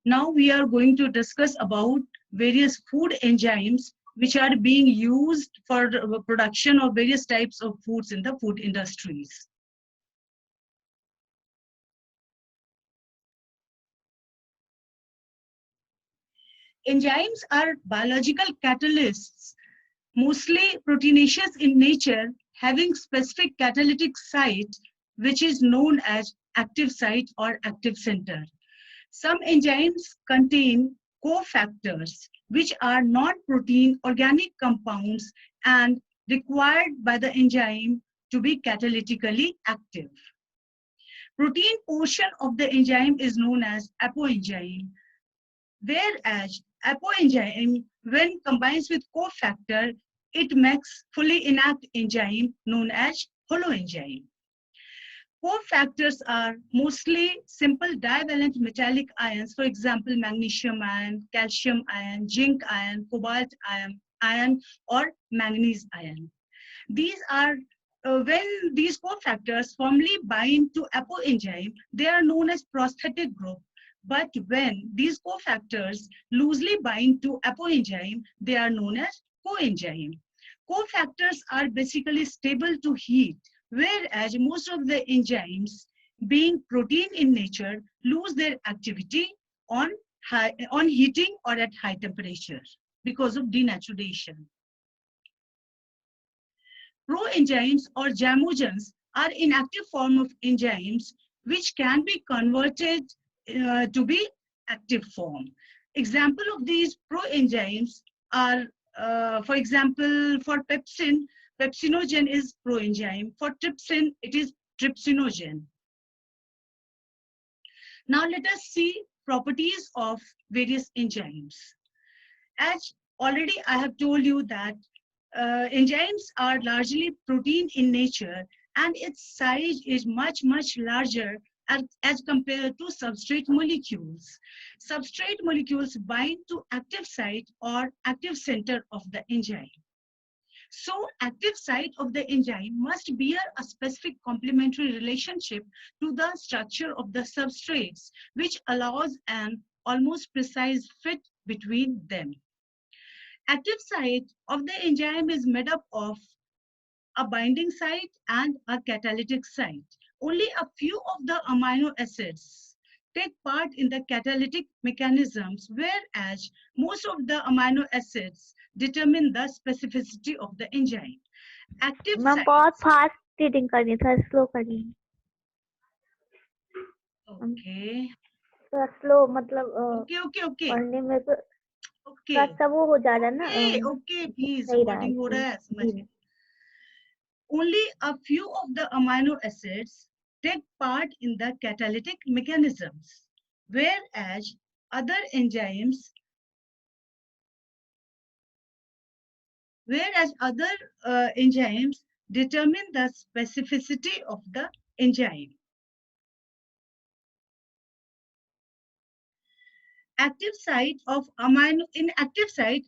Now we are going to discuss about various food enzymes which are being used for the production of various types of foods in the food industries. Enzymes are biological catalysts, mostly proteinaceous in nature, having specific catalytic site, which is known as active site or active center. Some enzymes contain cofactors, which are non-protein organic compounds and required by the enzyme to be catalytically active. Protein portion of the enzyme is known as apoenzyme, whereas apoenzyme, when combines with cofactor, it makes fully inactive enzyme known as holoenzyme. Cofactors are mostly simple divalent metallic ions, for example, magnesium ion, calcium ion, zinc ion, cobalt ion, or manganese ion. These are when these cofactors formally bind to apoenzyme, they are known as prosthetic group. But when these cofactors loosely bind to apoenzyme, they are known as coenzyme. Cofactors are basically stable to heat, whereas most of the enzymes, being protein in nature, lose their activity on heating or at high temperature because of denaturation. Proenzymes or zymogens are inactive form of enzymes which can be converted to be active form. Example of these proenzymes are, for example, for pepsin, pepsinogen is proenzyme. For trypsin, it is trypsinogen. Now let us see properties of various enzymes. As already I have told you that enzymes are largely protein in nature and its size is much larger as compared to substrate molecules. Substrate molecules bind to active site or active center of the enzyme. So active site of the enzyme must bear a specific complementary relationship to the structure of the substrates, which allows an almost precise fit between them. Active site of the enzyme is made up of a binding site and a catalytic site. Only a few of the amino acids take part in the catalytic mechanisms, whereas most of the amino acids determine the specificity of the enzyme. Active मैं site. बहुत fast reading करनी था slow करनी Okay. थोड़ा slow मतलब Okay. पढ़ने में तो Okay. सा वो हो जा रहा है ना Okay. Please. नहीं रहा है Recording हो रहा है, समझ गए. Only a few of the amino acids take part in the catalytic mechanisms, whereas other enzymes determine the specificity of the enzyme. In active site,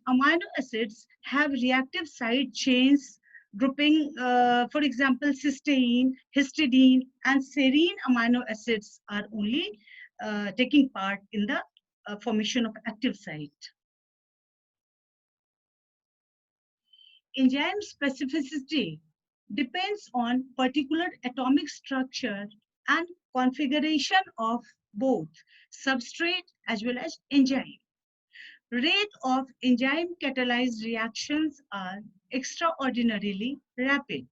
amino acids have reactive side chains grouping, for example, cysteine, histidine, and serine amino acids are only taking part in the formation of active site. Enzyme specificity depends on particular atomic structure and configuration of both substrate as well as enzyme. Rate of enzyme catalyzed reactions are extraordinarily rapid.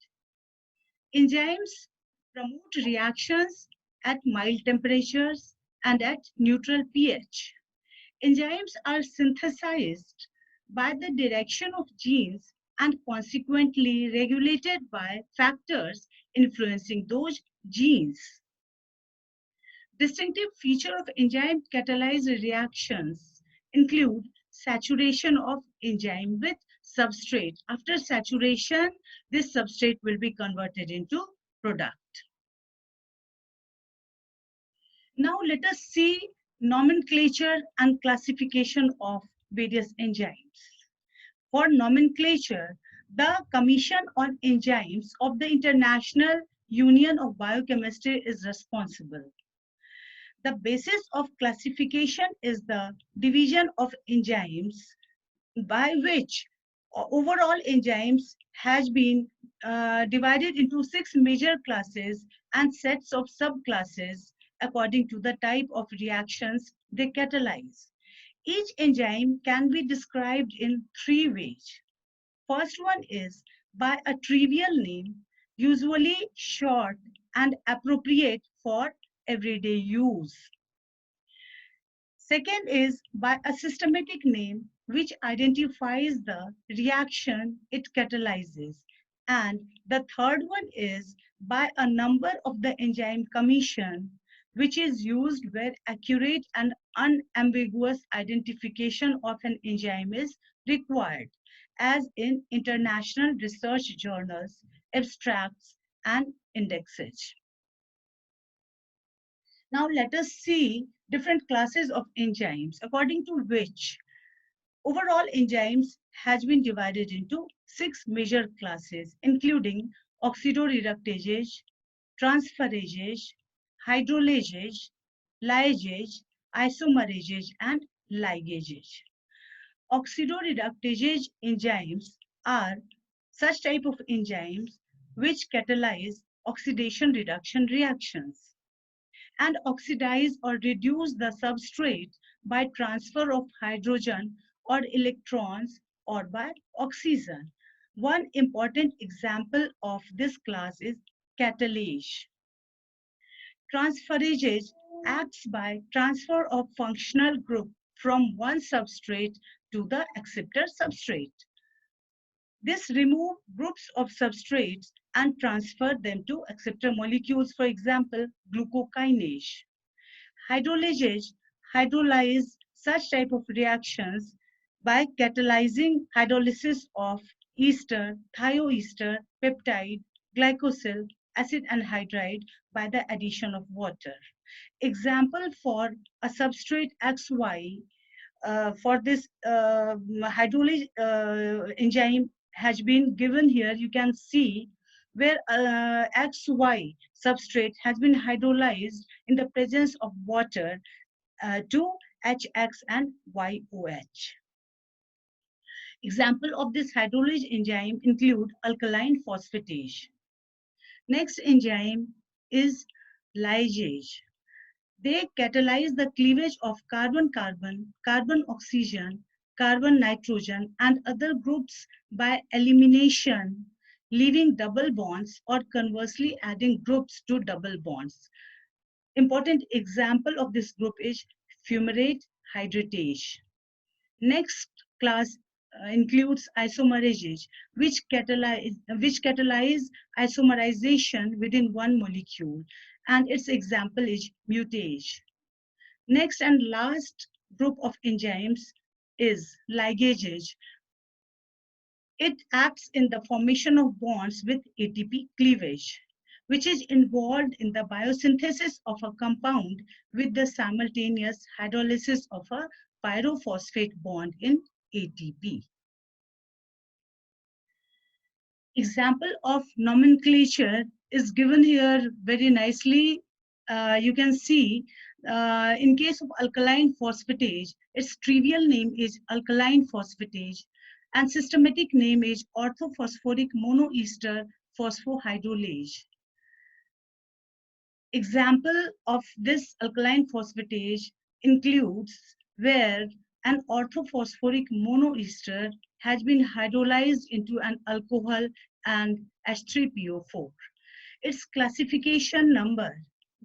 Enzymes promote reactions at mild temperatures and at neutral pH. Enzymes are synthesized by the direction of genes and consequently regulated by factors influencing those genes. Distinctive feature of enzyme catalyzed reactions include saturation of enzyme with substrate. After saturation, this substrate will be converted into product. Now let us see nomenclature and classification of various enzymes. For nomenclature, the Commission on Enzymes of the International Union of Biochemistry is responsible. The basis of classification is the division of enzymes by which overall enzymes has been divided into 6 major classes and sets of subclasses according to the type of reactions they catalyze. Each enzyme can be described in 3 ways. First one is by a trivial name, usually short and appropriate for everyday use. Second is by a systematic name which identifies the reaction it catalyzes. And the third one is by a number of the enzyme commission, which is used where accurate and unambiguous identification of an enzyme is required, as in international research journals, abstracts, and indexes. Now let us see different classes of enzymes according to which overall enzymes has been divided into 6 major classes, including oxidoreductases, transferases, hydrolases, lyases, isomerases, and ligases. Oxidoreductase enzymes are such type of enzymes which catalyze oxidation reduction reactions and oxidize or reduce the substrate by transfer of hydrogen or electrons or by oxygen. One important example of this class is catalase. Transferase acts by transfer of functional group from one substrate to the acceptor substrate. This removes groups of substrates and transfer them to acceptor molecules, for example, glucokinase. Hydrolases hydrolyze such type of reactions by catalyzing hydrolysis of ester, thioester, peptide, glycosyl, acid anhydride by the addition of water. Example for a substrate XY for this hydrolysis enzyme has been given here. You can see where XY substrate has been hydrolyzed in the presence of water to HX and YOH. Example of this hydrolysis enzyme include alkaline phosphatase. Next enzyme is lyase. They catalyze the cleavage of carbon-carbon, carbon-oxygen, carbon-nitrogen, and other groups by elimination, leaving double bonds or conversely adding groups to double bonds. Important example of this group is fumarate hydratase. Next class includes isomerases, which catalyze isomerization within one molecule, and its example is mutase. Next and last group of enzymes is ligases. It acts in the formation of bonds with ATP cleavage, which is involved in the biosynthesis of a compound with the simultaneous hydrolysis of a pyrophosphate bond in ATP. Example of nomenclature is given here very nicely. You can see in case of alkaline phosphatase, its trivial name is alkaline phosphatase and systematic name is orthophosphoric monoester phosphohydrolase. Example of this alkaline phosphatase includes where an orthophosphoric monoester has been hydrolyzed into an alcohol and H3PO4. Its classification number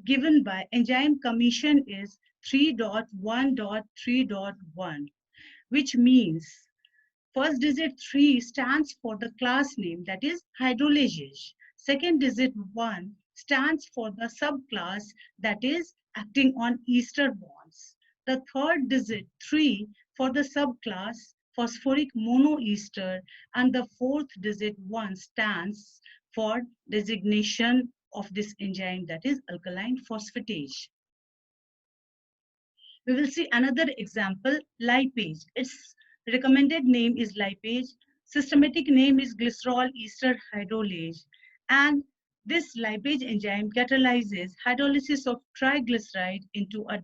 given by enzyme commission is 3.1.3.1, which means first digit 3 stands for the class name, that is hydrolases. Second digit 1 stands for the subclass, that is acting on ester bonds. The third digit 3 for the subclass phosphoric monoester, and the fourth digit 1 stands for designation of this enzyme, that is alkaline phosphatase. We will see another example, lipase. Its recommended name is lipase. Systematic name is glycerol ester hydrolase. And This lipase enzyme catalyzes hydrolysis of triglyceride into a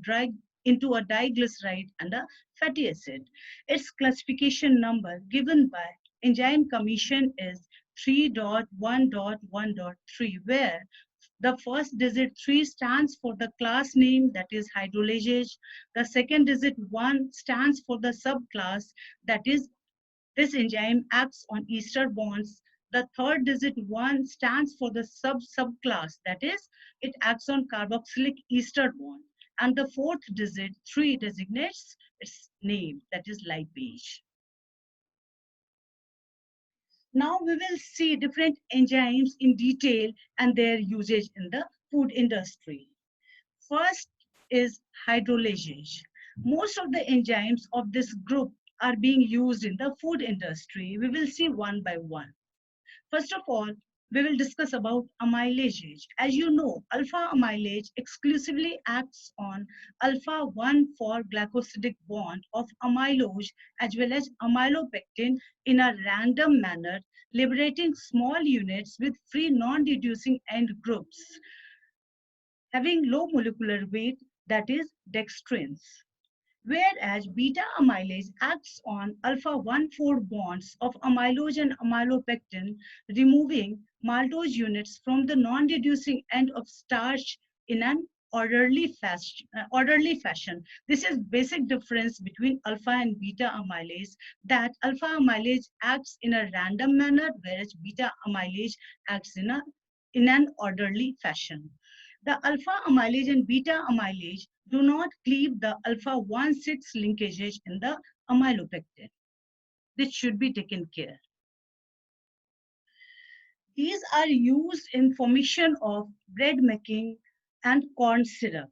diglyceride and a fatty acid. Its classification number given by Enzyme Commission is 3.1.1.3, where the first digit 3 stands for the class name, that is hydrolase. The second digit 1 stands for the subclass, that is this enzyme acts on ester bonds. The third digit 1 stands for the subclass, that is, it acts on carboxylic ester bond. And the fourth digit 3 designates its name, that is lipase. Now we will see different enzymes in detail and their usage in the food industry. First is hydrolase. Most of the enzymes of this group are being used in the food industry. We will see one by one. First of all, we will discuss about amylase. As you know, alpha amylase exclusively acts on alpha 1,4 glycosidic bond of amylose as well as amylopectin in a random manner, liberating small units with free non-reducing end groups having low molecular weight, that is dextrins. Whereas beta amylase acts on alpha 1,4 bonds of amylose and amylopectin, removing maltose units from the non-reducing end of starch in an orderly fashion. This is basic difference between alpha and beta amylase, that alpha amylase acts in a random manner, whereas beta amylase acts in an orderly fashion. The alpha amylase and beta amylase do not cleave the alpha 1,6 linkages in the amylopectin. This should be taken care. These are used in formation of bread making and corn syrup.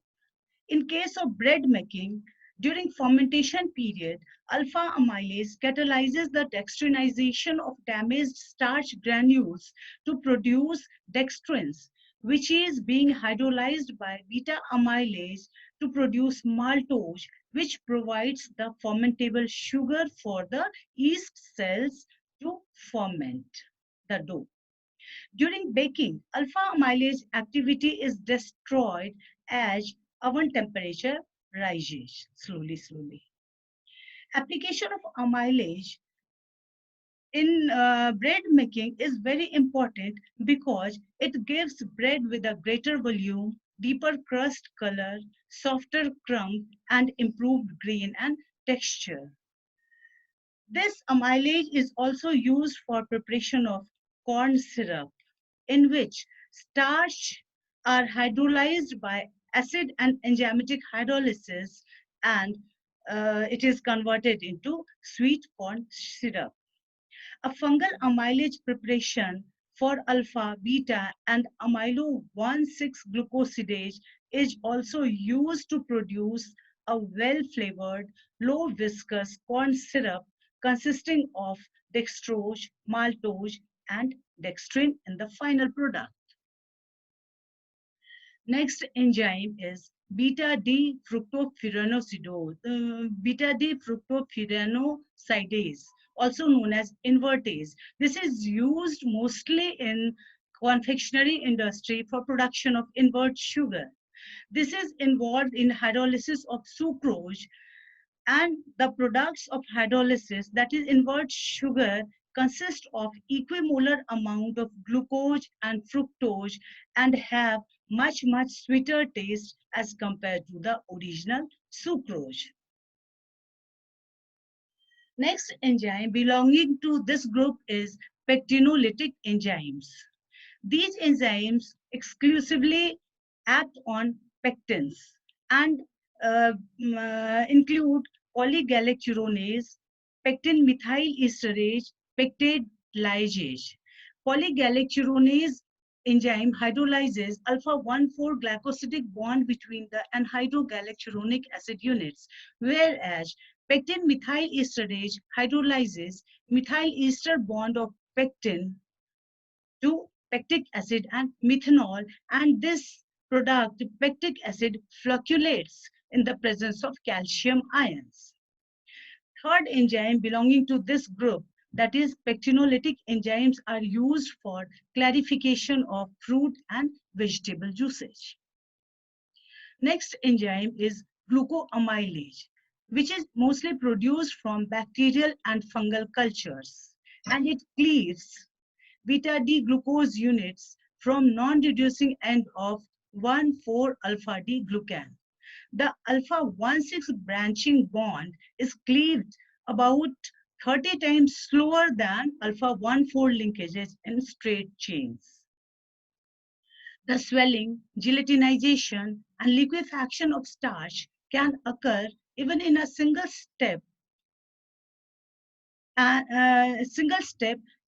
In case of bread making, during fermentation period, alpha amylase catalyzes the dextrinization of damaged starch granules to produce dextrins, which is being hydrolyzed by beta amylase to produce maltose, which provides the fermentable sugar for the yeast cells to ferment the dough. During baking, alpha amylase activity is destroyed as oven temperature rises slowly. Application of amylase in bread making is very important because it gives bread with a greater volume, deeper crust color, softer crumb, and improved grain and texture. This amylase is also used for preparation of corn syrup, in which starch are hydrolyzed by acid and enzymatic hydrolysis, and it is converted into sweet corn syrup. A fungal amylase preparation for alpha, beta, and amylo 1,6 glucosidase is also used to produce a well-flavored, low viscous corn syrup consisting of dextrose, maltose, and dextrin in the final product. Next enzyme is beta-D-fructofuranose, also known as invertase. This is used mostly in confectionery industry for production of invert sugar. This is involved in hydrolysis of sucrose, and the products of hydrolysis, that is invert sugar, consist of equimolar amount of glucose and fructose and have much sweeter taste as compared to the original sucrose. Next enzyme belonging to this group is pectinolytic enzymes. These enzymes exclusively act on pectins and include polygalacturonase, pectin methylesterase, pectate lyase. Polygalacturonase enzyme hydrolyzes alpha 1,4 glycosidic bond between the anhydrogalacturonic acid units, whereas pectin methylesterase hydrolyzes methyl ester bond of pectin to pectic acid and methanol, and this product, pectic acid, fluctuates in the presence of calcium ions. Third enzyme belonging to this group, that is pectinolytic enzymes, are used for clarification of fruit and vegetable juices. Next enzyme is glucoamylase, which is mostly produced from bacterial and fungal cultures, and it cleaves beta D glucose units from non-reducing end of 1,4-alpha D glucan. The alpha-1,6 branching bond is cleaved about 30 times slower than alpha-1,4 linkages in straight chains. The swelling, gelatinization, and liquefaction of starch can occur even in a single step,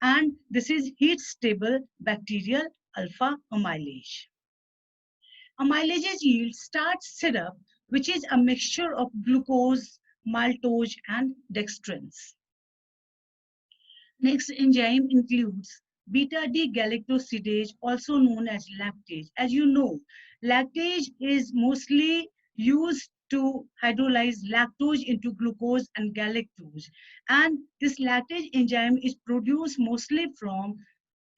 and this is heat-stable bacterial alpha amylase. Amylases yield starch syrup, which is a mixture of glucose, maltose, and dextrins. Next enzyme includes beta-D galactosidase, also known as lactase. As you know, lactase is mostly used to hydrolyze lactose into glucose and galactose. And this lactase enzyme is produced mostly from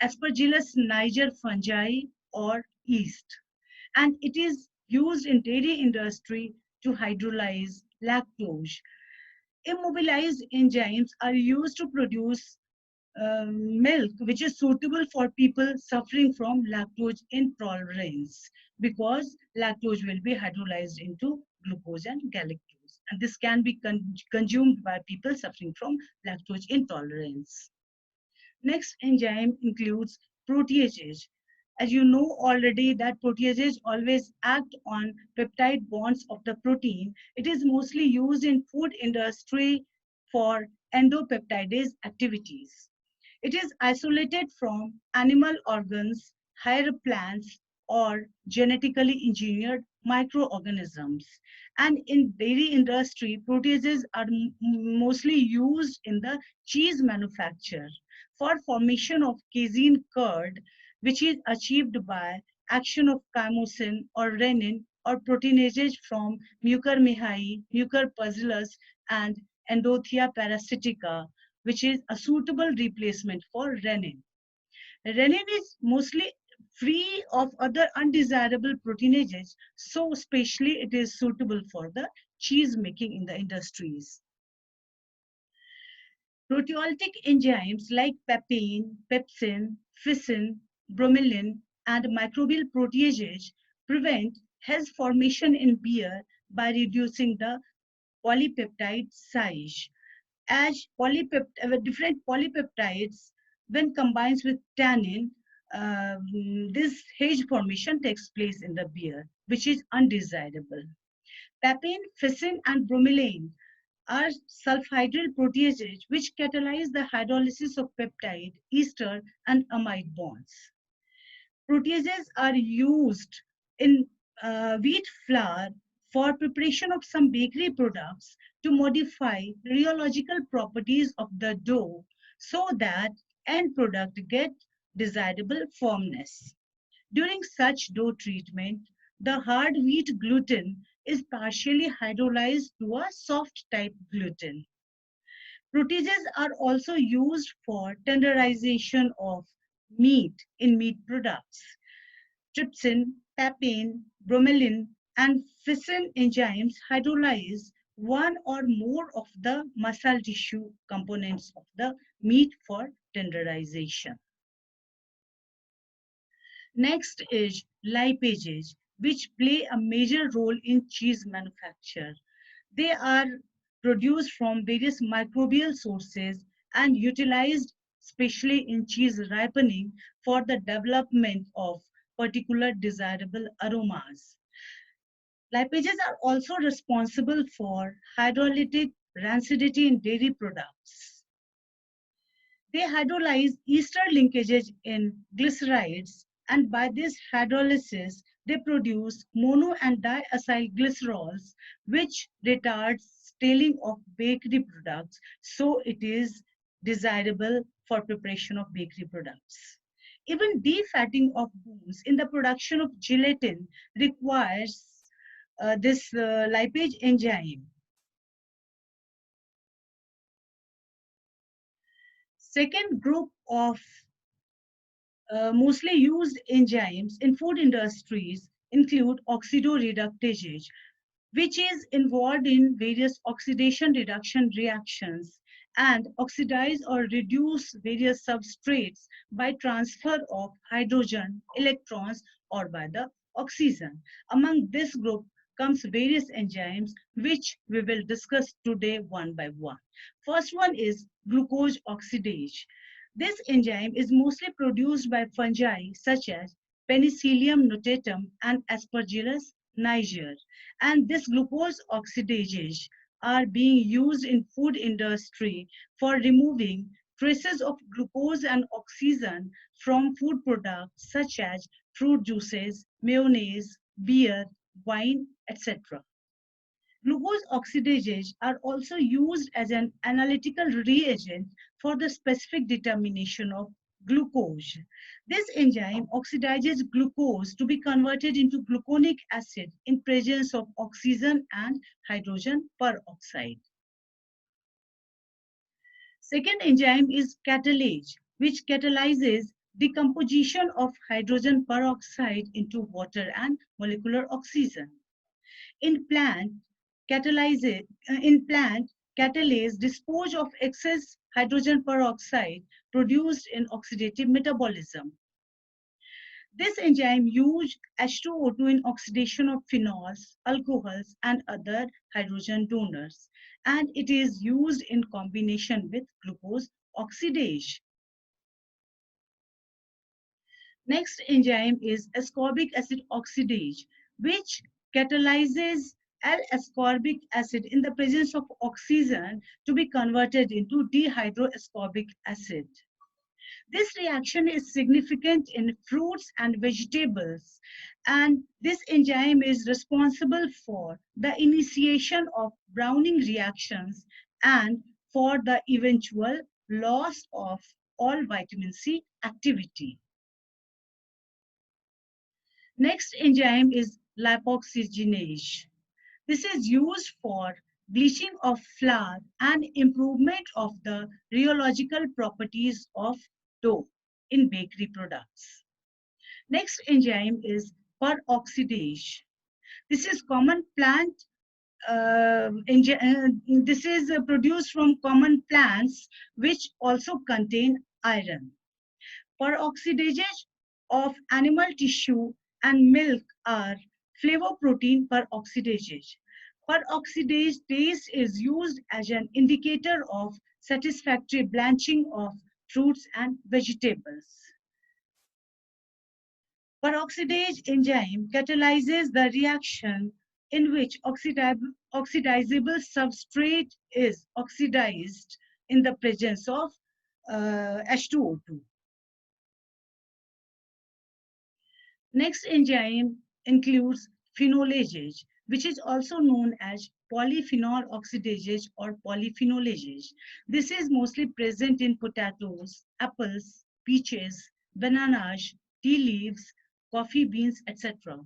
Aspergillus niger fungi or yeast. And it is used in dairy industry to hydrolyze lactose. Immobilized enzymes are used to produce milk, which is suitable for people suffering from lactose intolerance, because lactose will be hydrolyzed into glucose and galactose. And this can be consumed by people suffering from lactose intolerance. Next enzyme includes proteases. As you know already that proteases always act on peptide bonds of the protein. It is mostly used in food industry for endopeptidase activities. It is isolated from animal organs, higher plants, or genetically engineered microorganisms. And in dairy industry, proteases are mostly used in the cheese manufacture for formation of casein curd, which is achieved by action of chymosin or renin or proteinases from Mucormyia, Mucorpuzillus, and Endothea parasitica, which is a suitable replacement for renin. Renin is mostly free of other undesirable proteinases, so especially it is suitable for the cheese making in the industries. Proteolytic enzymes like papain, pepsin, ficin, bromelain, and microbial proteases prevent Hes formation in beer by reducing the polypeptide size. As different polypeptides, when combined with tannin, this Hedge formation takes place in the beer, which is undesirable. Papain, ficin, and bromelain are sulfhydryl proteases which catalyze the hydrolysis of peptide, ester, and amide bonds. Proteases are used in wheat flour for preparation of some bakery products to modify rheological properties of the dough so that end product get desirable firmness. During such dough treatment, the hard wheat gluten is partially hydrolyzed to a soft type gluten. Proteases are also used for tenderization of meat in meat products. Trypsin, papain, bromelain, and ficin enzymes hydrolyze one or more of the muscle tissue components of the meat for tenderization. Next is lipases, which play a major role in cheese manufacture. They are produced from various microbial sources and utilized especially in cheese ripening for the development of particular desirable aromas. Lipases are also responsible for hydrolytic rancidity in dairy products. They hydrolyze ester linkages in glycerides, and by this hydrolysis, they produce mono and diacylglycerols, which retards staling of bakery products, so it is desirable for preparation of bakery products. Even defatting of bones in the production of gelatin requires this lipase enzyme. Second group of mostly used enzymes in food industries include oxidoreductase, which is involved in various oxidation reduction reactions and oxidize or reduce various substrates by transfer of hydrogen, electrons, or by the oxygen. Among this group comes various enzymes which we will discuss today one by one. First one is glucose oxidase. This enzyme is mostly produced by fungi such as Penicillium notatum and Aspergillus niger, and this glucose oxidases are being used in food industry for removing traces of glucose and oxygen from food products such as fruit juices, mayonnaise, beer, wine, etc. Glucose oxidases are also used as an analytical reagent for the specific determination of glucose. This enzyme oxidizes glucose to be converted into gluconic acid in presence of oxygen and hydrogen peroxide. Second enzyme is catalase, which catalyzes decomposition of hydrogen peroxide into water and molecular oxygen. In plant, catalase dispose of excess hydrogen peroxide produced in oxidative metabolism. This enzyme uses H2O2 in oxidation of phenols, alcohols, and other hydrogen donors, and it is used in combination with glucose oxidase. Next enzyme is ascorbic acid oxidase, which catalyzes L-ascorbic acid in the presence of oxygen to be converted into dehydroascorbic acid. This reaction is significant in fruits and vegetables, and this enzyme is responsible for the initiation of browning reactions and for the eventual loss of all vitamin C activity. Next enzyme is lipoxygenase. This is used for bleaching of flour and improvement of the rheological properties of dough in bakery products. Next enzyme is peroxidase. This is common plant. This is produced from common plants which also contain iron. Peroxidases of animal tissue and milk are flavoprotein peroxidases. Peroxidase taste is used as an indicator of satisfactory blanching of fruits and vegetables. Peroxidase enzyme catalyzes the reaction in which oxidizable substrate is oxidized in the presence of H2O2. Next enzyme includes phenolase, which is also known as polyphenol oxidase or polyphenolase. This is mostly present in potatoes, apples, peaches, bananas, tea leaves, coffee beans, etc.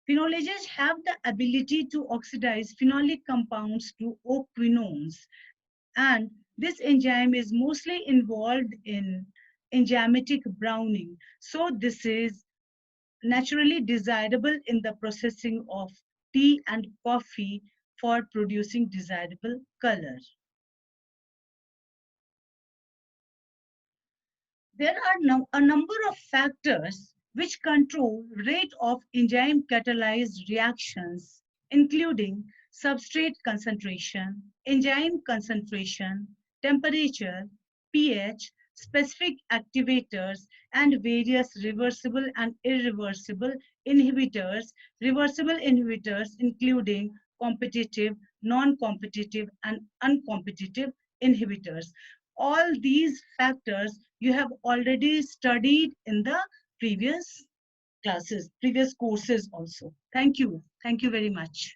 Phenolases have the ability to oxidize phenolic compounds to O-quinones, and this enzyme is mostly involved in enzymatic browning. So this is naturally desirable in the processing of tea and coffee for producing desirable color. There are a number of factors which control rate of enzyme catalyzed reactions, including substrate concentration, enzyme concentration, temperature, pH, specific activators, and various reversible and irreversible inhibitors. Reversible inhibitors including competitive, non-competitive, and uncompetitive inhibitors. All these factors you have already studied in the previous classes, previous courses also. Thank you. Thank you very much.